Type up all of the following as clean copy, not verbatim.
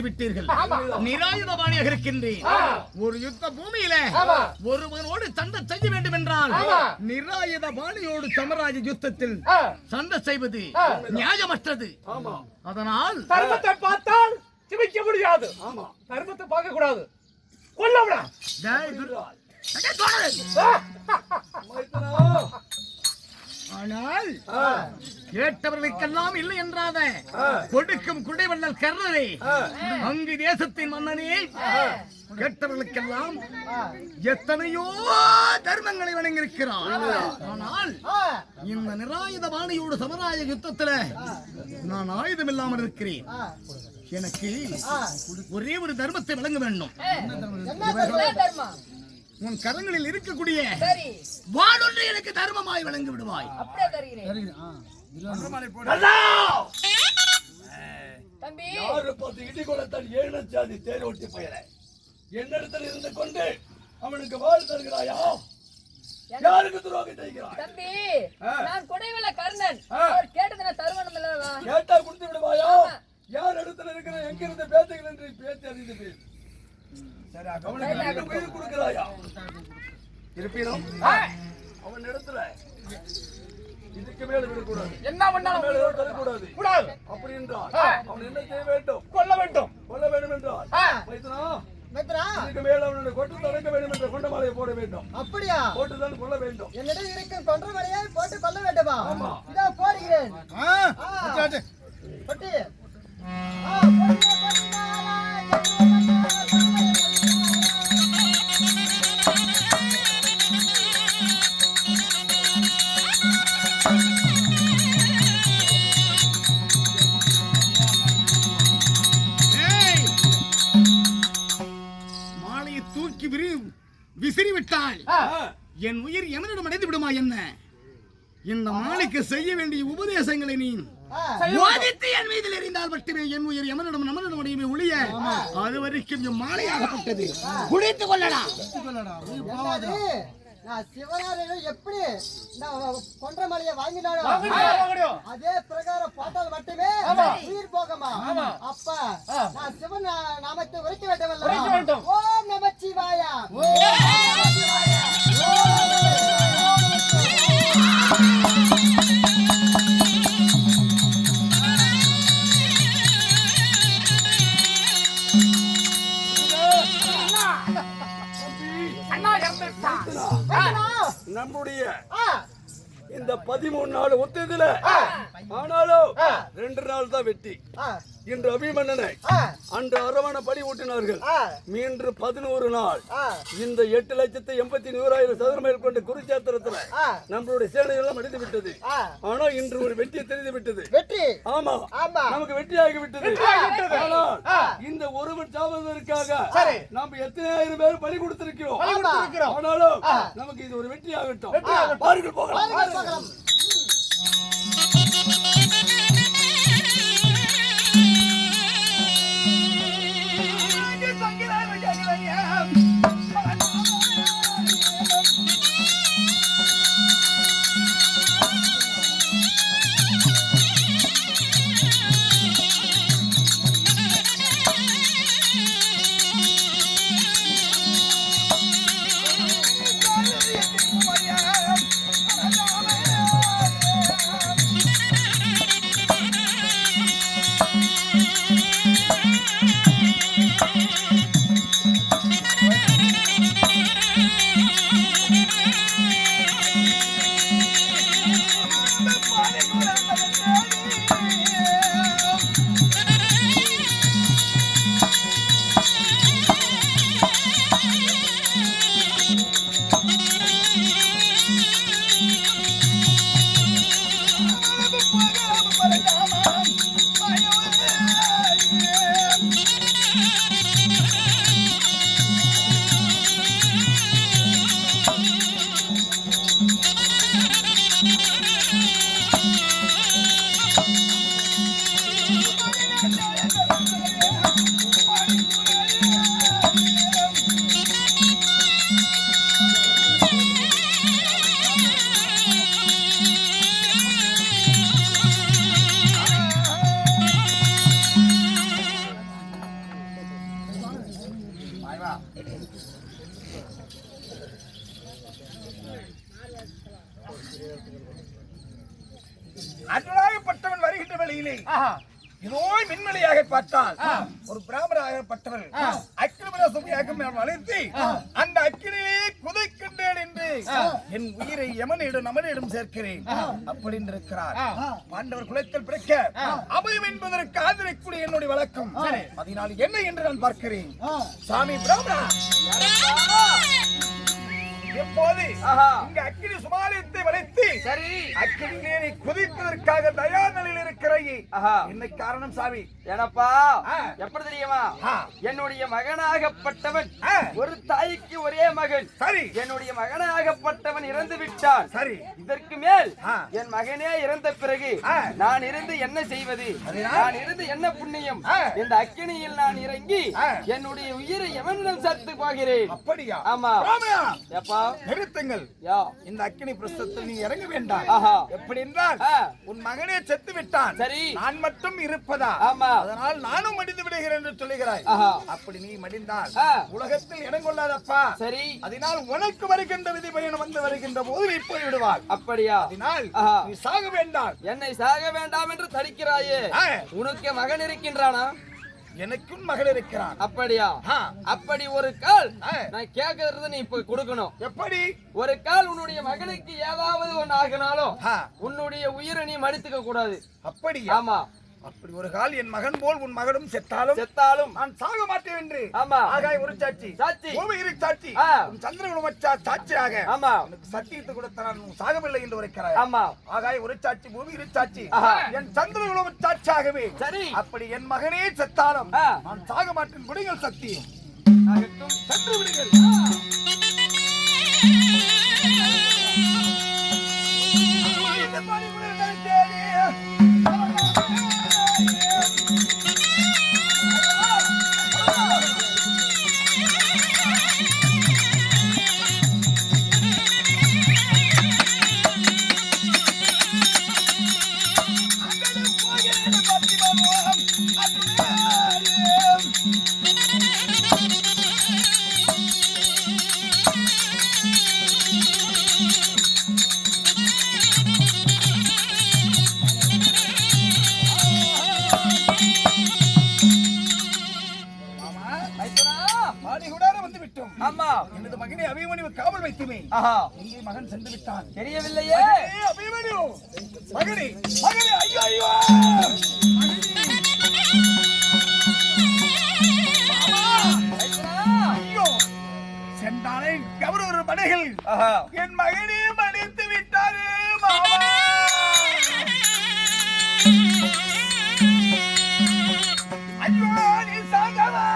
விட்டீர்கள். நிராயுதபாணியாக இருக்கின்றேன். ஒரு யுத்த பூமியில ஒருவனோடு சண்டை செய்ய வேண்டும் என்றால் நிராயுதபாணியோடு சமராஜ யுத்தத்தில் சண்டை செய்வது நியாயமற்றது. அதனால் தர்மத்தை பார்த்தால் சிவிக்க முடியாது. தர்மத்தை பார்க்க கூடாது. கொல்லவிடா. ஆனால் கேட்டவர்களுக்கெல்லாம் இல்லை என்றாத கொடுக்கும் குடைவண்ணல் கர்ணரே, அங்கு தேசத்தின் மன்னனே, கேட்டவர்களுக்கெல்லாம் எத்தனையோ தர்மங்களை வழங்கியிருக்கிறான். ஆனால் இந்த நிராயுதபாணியோடு சமராய யுத்தத்தில் நான் ஆயுதம் இல்லாமல் இருக்கிறேன். எனக்கு ஒரே ஒரு தர்மத்தை வழங்க வேண்டும். உன் கரங்களில் இருக்கக்கூடிய வாளொன்று எனக்கு தர்மமாய் வழங்கி விடுவாய். என்னிடத்தில் இருந்து கொண்டு அவனுக்கு வாழ் தருகிறாயா? யாருக்கு துரோகம் செய்கிறாய்? தம்பி, நான் குடைவள்ள கர்ணன். கேட்டதன தருவனம் இல்லவா? கேட்டா கொடுத்து விடுவாயா? யார் இடத்துல இருக்கிற எங்கிருந்து பேசுகிறேன் என்று பேசி அறிந்து பேசு. அவனுக்கு உயிர் கொடுக்கிறாயா? இருப்பினும் அவன் இடத்துல இதுக்கு மேல விடக்கூடாது. என்ன பண்ணாலும் தரக்கூடாது. அப்படி என்றால் அவன் என்ன செய்ய வேண்டும்? கொல்ல வேண்டும். கொல்ல வேண்டும் என்றால் இதுக்கு மேல அவனுடைய கொட்டு தொடங்க வேண்டும் என்ற கொண்டமாலையை போட வேண்டும். அப்படியா? போட்டுதான் கொல்ல வேண்டும். என்னிடம் இருக்கும் கொன்றமலையை போட்டு கொல்ல வேண்டுமா? இதோ போடுகிறேன். கொட்டி மாலையை தூக்கி விசிறிவிட்டால் என் உயிர் எமனிடம் அடைந்து விடுமா? என்ன இந்த மாலைக்கு செய்ய வேண்டிய உபதேசங்களை நீ என் மீதில் எறிந்தால் மட்டுமே என் உயிர் எமனிடம் நம்மனிடம் அடையுமே ஒழிய அது வரைக்கும் என் மாலையாகப்பட்டது குடித்துக் கொள்ளலாம். நான் சிவனாரிடம் எப்படி நான் கொன்றமலையை வாங்கினாலும் அதே பிரகாரம் போட்டால் மட்டுமே உயிர் போகமா? அப்ப நான் சிவன் நாமத்தை உரைக்க வேண்டும். ஓம் நமச்சிவாயா. நம்முடைய இந்த 13 நாள் ஒத்ததில ஆனாலும் 2 நாள் தான் வெட்டி. இன்று அபிமன்னனை அன்று அரவண படி ஊட்டினார்கள். மீன்று 11 நாள் இந்த 8,81,100,000 சதுர மைல் கொண்ட குருச்சேத்திரத்துல நம்மளுடைய சேனை எல்லாம் அடித்து விட்டது. ஆனா இன்று ஒரு வெற்றியை தெரிந்து விட்டது. ஆமா, நமக்கு வெற்றியாகி விட்டது. ஆனால் இந்த ஒருவன் சாவதற்காக நாம் எத்தனை ஆயிரம் பேர் பலி கொடுத்திருக்கிறோம். ஆனாலும் நமக்கு இது ஒரு வெற்றி ஆகட்டும். பாருங்கள், போகலாம். அருளாகப்பட்டவன் வருகின்ற வழியிலே இதோ மின்மலையாக பார்த்தால் ஒரு பிராமணராகப்பட்டவர் அக்கிரமராசமையாக வளைத்து அந்த அக்கினிலே குதைக்கின்றேன் என்று என் உயிரை யமனிடம் நமனிடம் சேர்க்கிறேன் அப்படி இருக்கிறார். பாண்டவர் குலத்தில் பிறக்க அபயம் என்பதற்கு ஆதரிக்கூடிய என்னுடைய வழக்கம். அதனால் என்ன என்று நான் பார்க்கிறேன். சாமி பிராமணா, எப்போது இங்க அக்கினி சுமாலியத்தை வளைத்து அக்கினியிலே நீ குதிப்பதற்காக தயார் நிலையில் இருக்கிறாய். என்ன காரணம் சாமி? எனப்பா எப்படி தெரியுமா? என்னுடைய மகனாகப்பட்டவன் ஒரு தாய்க்கு ஒரே மகன். சரி, என்னுடைய மகனாகப்பட்டவன் இறந்து விட்டான். சரி, இதற்கு மேல் என் மகனே இறந்த பிறகு நான் இருந்து என்ன செய்வது? நான் இருந்து என்ன புண்ணியம்? இந்த அக்கினியில் நான் இறங்கி என்னுடைய உயிரை எவனிடம் சேர்த்து போகிறேன். அப்படியா? ஆமா. எப்பா நிறுத்துங்கள். இந்த அக்கினி பிரஸ்தத்தில் நீ இறங்க வேண்டாம். எப்படி என்றால் உன் மகனே செத்து விட்டான். சரி, நான் மட்டும் இருப்பதா? ஆமா. அதனால் நானும் மடிந்து விடுகிறேன் என்று சொல்லுகிறாய். அப்படி நீ மடிந்தால் உலகத்தில் இடம் கொள்ளாதப்பா. சரி, அதனால் உனக்கு வருகின்ற விதி பயணம் வந்து வருகின்ற போது நீ போய் விடுவார். அப்படியா? அதனால் நீ சாக வேண்டாம். என்னை சாக வேண்டாம் என்று தடுக்கிறாயே. உனக்கு மகன் இருக்கின்றானா? எனக்கும் மகள் இருக்கிறான். அப்படியா? அப்படி ஒரு கால் நான் கேட்கறது நீ இப்ப கொடுக்கணும். எப்படி? ஒரு கால் உன்னுடைய மகனுக்கு ஏதாவது ஒண்ணு ஆகினாலும் உன்னுடைய உயிரை நீ மடித்துக்க கூடாது. அப்படியா? ஆமா. அப்படி ஒரு கால் என் மகன் போல் உன் மகனும் செத்தாலும் நான் சாக மாட்டேன் என்று. ஆமா. ஆகாய் ஒரு சாட்சி, சாட்சி, பூமி இரு சாட்சி, சந்திரகுலம் சாட்சியாக. ஆமா. உனக்கு சத்தியத்தை கொடுத்த நான் சாகவில்லை என்று உரைக்கிறாய். ஆமா. ஆகாய் ஒரு சாட்சி, பூமி இரு சாட்சி, என் சந்திரகுலம் சாட்சியாகவே. சரி, அப்படி என் மகனே செத்தாலும் நான் சாக மாட்டேன். விடுங்கள் சத்தியம். சென்று விடுங்கள். ஆமா. எனது மகனை அபிமன்யு காவல் வைத்துமே எங்கே மகன் சென்று விட்டான் தெரியவில்லையே. அபிமன்யு மகனே, மகனே, ஐயோ ஐயோ ஐயோ, சென்றாலே கவரொரு படைகள் என் மகனே மடித்து விட்டாரே மாமா. ஐயோ, நீ சாகவா?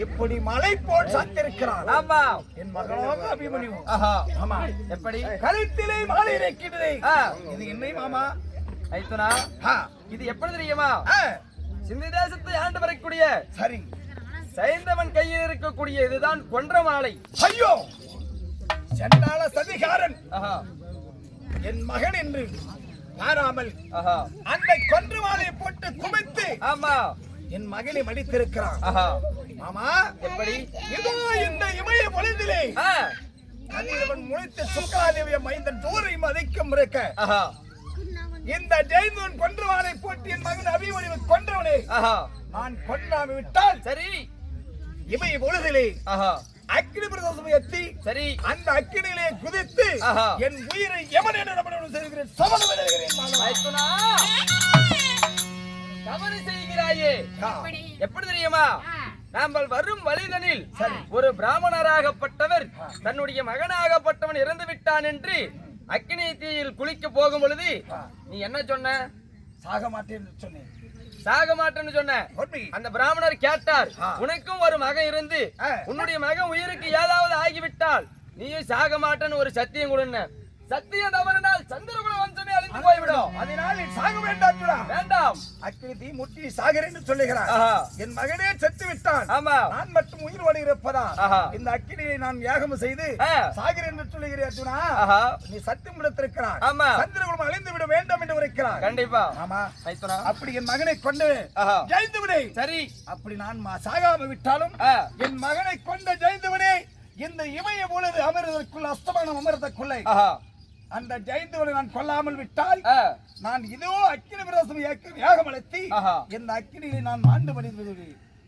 இப்படி மலை போல் சாத்திருக்கிறான். ஆமா. என் மகனாக அபிமன்யு. ஆமா. எப்படி? கழுத்திலே மாலை இருக்கிறது. இது என்ன மாமா? ஐத்துனா, இது எப்படி தெரியுமா? சிந்தி தேசத்தை ஆண்டு வரக்கூடிய சரி சைந்தவன் கையில் இருக்கக்கூடிய இதுதான் கொன்ற மாலை. ஐயோ, சென்றால சதிகாரன் என் மகன் என்று பாராமல் அந்த கொன்ற மாலையை போட்டு குமைத்து ஆமா என் மகனை மடித்திருக்கிறான். மாமா, எப்படி? இதோ இந்த இமய பொழுதிலே கதிரவன் முளைத்த சுக்கராதேவிய மைந்தன் தூரை மதிக்கும் இருக்க ஆஹா இந்த ஜெயந்தன் கொன்றவனை போட்டு என் மகன் அபிமன்யுவை கொன்றவனே ஆஹா நான் கொல்லாம விட்டால் சரி இவை பொழுதிலே ஆஹா அக்கினி பிரதோஷம் எத்தி சரி அந்த அக்கினியிலே குதித்து ஆஹா. என் உயிரை எவன் என்ன செய்கிறேன் சபதம் எழுதுகிறேன் மைத்துனா தவறு செய்கிறாயே எப்படி தெரியுமா நாம் வரும் வழிதனில் ஒரு பிராமணராகப்பட்டவர் தன்னுடைய மகனாகப்பட்டவன் இறந்து விட்டான் என்று அக்கினி தீயில் குளிக்க போகும் பொழுது நீ என்ன சொன்ன? சாக மாட்டேன் என்று சொன்னேன். சாக மாட்டேன்னு சொன்ன. உண்மை. அந்த பிராமணர் கேட்டார், உனக்கும் ஒரு மகன் இருந்து உன்னுடைய மகன் உயிருக்கு ஏதாவது ஆகிவிட்டால் நீயும் சாக மாட்டேன்னு ஒரு சத்தியம் கொடுன்னு. சத்தியம் தவறினால் சந்திரகுல வம்சமே அழிந்து போய்விடும். அதனால் நீ சாக வேண்டாம். வேண்டாம். அக்கினி தீ முட்டி சாகிறேன் என்று சொல்லுகிறார். என் மகனே செத்து விட்டான். ஆமா. நான் மட்டும் உயிரோடு இருப்பதால் இந்த அக்கினியை நான் யாகம் செய்து சாகிறேன் என்று சொல்லுகிறேன் அர்ஜுனா. நீ சத்தியம் கொடுத்திருக்கிறார். ஆமா. சந்திரகுலம் அழிந்து விட வேண்டாம் என்று உரைக்கிறார். கண்டிப்பா. ஆமா. மைத்துனா அப்படி என் மகனை கொண்டு ஜெயித்துவிடே. சரி. அப்படி நான் சாகாம விட்டாலும் என் மகனை கொண்ட ஜெயித்துவிடே. இந்த இமய பொழுது அமர்வதற்குள் அஸ்தமானம் அமர்வதற்குள்ளே அந்த ஜெயந்தவனை நான் கொல்லாமல் விட்டால் நான் இதோ அக்கினி பிரதோஷம் யாகம் அழைத்தி இந்த அக்கினியை நான் மாண்டு மடிந்து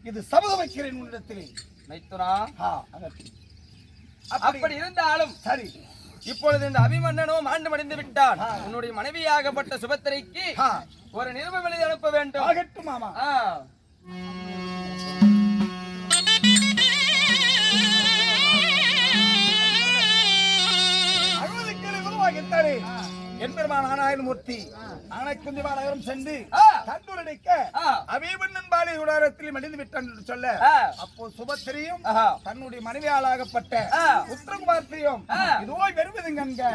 இது சபதம் வைக்கிறேன் உன்னிடத்திலே. மைத்துனா அப்படி இருந்தாலும் சரி. இப்பொழுது இந்த அபிமன்னனோ மாண்டு மடிந்து விட்டான். உன்னுடைய மனைவியாகப்பட்ட சுபத்திரைக்கு ஒரு நிருபம் எழுதி அனுப்ப வேண்டும். ஆகட்டும் மாமா. என்பெருமான் நாராயணமூர்த்தி ஆனைக்குந்திமாநகரம் சென்று தண்டுரடிக்க அபிமன்னன் பாலை உடாரத்தில் மடிந்து விட்டான் என்று சொல்ல அப்போ சுபத்திரியும் தன்னுடைய மனைவியாளாகப்பட்ட உத்தரகுமார்த்தியும் இதோ வருவதுங்க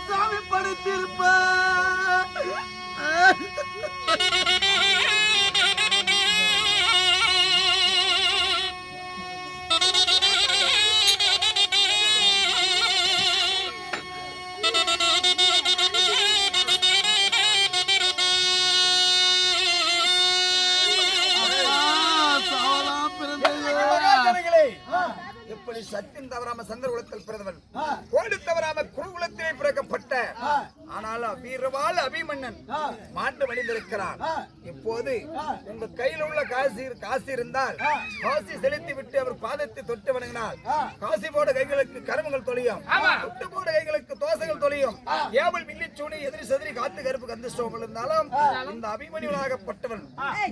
சாமி படுத்திருப்ப எப்படி சத்தியம் தவறாம சந்திரகுலத்தில் பிறந்தவன் கோடி தவறாம குருகுலத்திலே பிறக்கப்பட்ட ஆனாலும் வீரவாள் அபிமன்னன் மாண்டு மடிந்திருக்கிறான். இப்போது உங்க கையில் உள்ள காசு இருந்தால் காசி செலுத்தி விட்டு அவர் பாதத்தை தொட்டு வணங்கினால் காசி போட கைகளுக்கு கருமங்கள் தொழியும், தொட்டு போட கைகளுக்கு தோசைகள் தொழியும், ஏவல் மில்லி சூனி எதிரி செதிரி காத்து கருப்பு கந்தஸ்டோங்கள் இருந்தாலும் இந்த அபிமன்யுவாகப்பட்டவன்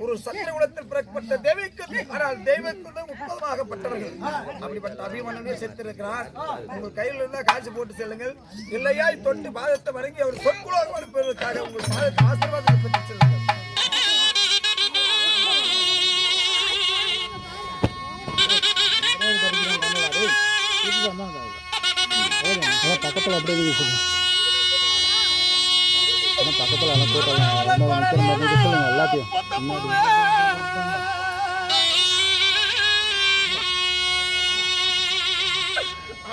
ஒரு சந்திரகுலத்தில் பிறக்கப்பட்ட தேவிக்கு ஆனால் தெய்வத்துடன் உட்பதமாகப்பட்டவர்கள். அப்படிப்பட்ட அபிமன்னனே செத்திருக்கிறார். உங்கள் கையில் இருந்தா காசு போட்டு செல்லுங்கள், இல்லையா தொட்டு பாதத்தை வணங்கி அவர் சொற்குலாக அனுப்புவதற்காக உங்கள் பாதத்தை ஆசீர்வாதத்தை பெற்று செல்லுங்கள். பக்கத்துல அப்படியே பக்கத்துல சொல்லுங்க எல்லாத்தையும்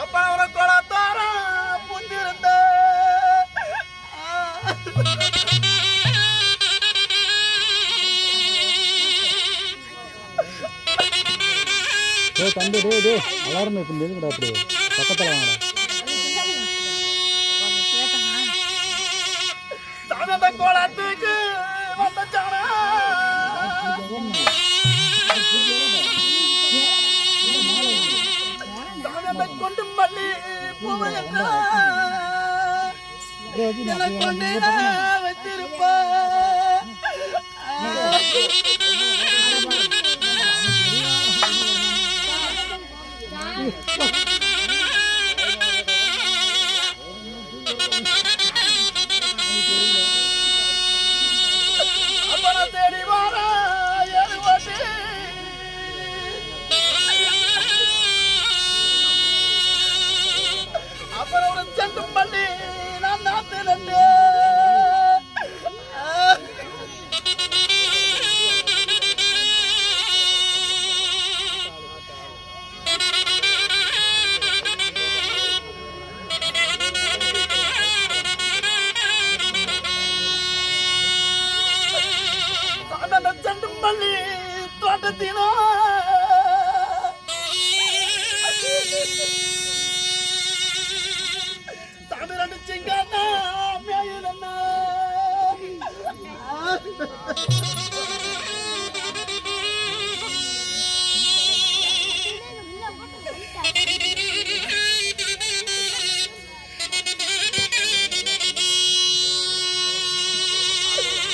அப்ப அவரை கொலத்தார தம்பி டே அலாரம் இப்போ எதுக்குடா அப்படி பக்கத்தில் வாங்கடா. தானந்த கோலத்துக்கு வந்தானா தானந்த கொண்டு மல்லி பூவையா எனக்கு கொண்டு வச்சிருப்பா அப்பறம் தேடி வாரா எழுவட்டு அப்புறம் ஒரு செண்டு பண்ணி நான் நாத்து செண்டு பண்ணி தோட்டத்தினோ தமிழ் சிங்கானா மேயிலன்னா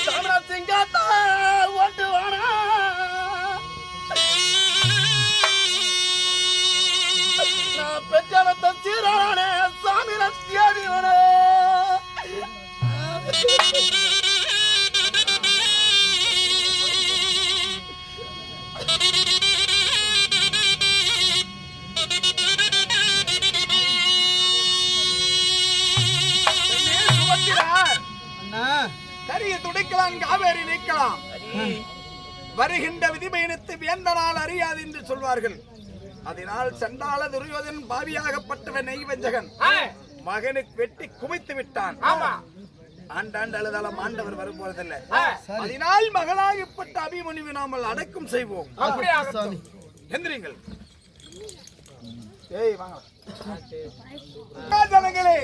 தமிழ் சிங்காத்தா ஓட்டு வானா நான் பெற்றானத்த சீரானே சாமி தேடிவனே கரிய துடைக்கலாம் காவேரி நீக்கலாம் வருகின்ற விதிமயனத்து வேந்தனால் அறியாது என்று சொல்வார்கள். அதனால் சண்டாள துரியோதன் பாவியாகப்பட்டவன் நெய்வஞ்சகன் மகனுக்கு வெட்டி குமித்து விட்டான். ஆண்டாண்டு அழுதாலும் ஆண்டவர் வரும்போதில்லை. அதனால் மகனாகப்பட்ட அபிமன்யுவை நாமல் அடக்கம் செய்வோம். எந்திரிங்கள். ஜனங்களே,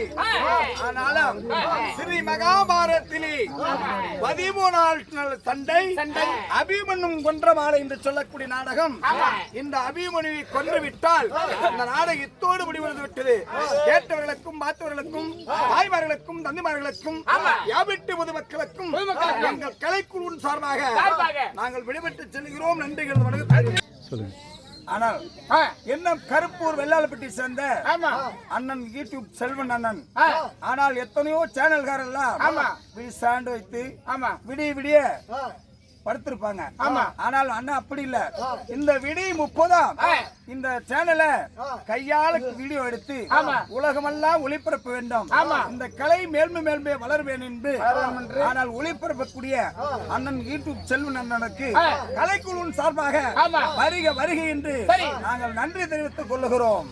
ஆனாலும் ஸ்ரீ மகாபாரதத்திலே 13 நாள் சண்டை அபிமன்யும் கொன்ற மாலை என்று சொல்லக்கூடிய நாடகம். இந்த அபிமன்யுவை கொன்று விட்டால் இந்த நாடகம் இத்தோடு முடிவடைந்து விட்டது. கேட்டவர்களுக்கும் பார்த்தவர்களுக்கும் தாய்மார்களுக்கும் தந்தைமார்களுக்கும் யாவட்டு பொதுமக்களுக்கும் எங்கள் கலைக்குழுவின் சார்பாக நாங்கள் விடைபெற்று செல்கிறோம். நன்றிகள் வணக்கம். சொல்லுங்க. ஆனால் என்ன கருப்பூர் வெள்ளாளப்பட்டி சேர்ந்த அண்ணன் யூடியூப் செல்வன் அண்ணன். ஆனால் எத்தனையோ சேனல்காரெல்லாம் சாண்டு வைத்து விடிய படுத்திருப்பாங்க. ஆனால் அண்ணா அப்படி இல்ல. இந்த விடி 30 இந்த சேனலை கையால வீடியோ எடுத்து உலகமெல்லாம் ஒளிபரப்ப வேண்டும். இந்த கலை மேல்மை வளர வேண்டும் என்று ஆனால் ஒளிபரப்பக்கூடிய அண்ணன் யூடியூப் செல்வன் அண்ணனுக்கு கலைக்குழுவின் சார்பாக வருக என்று நாங்கள் நன்றி தெரிவித்துக் கொள்ளுகிறோம்.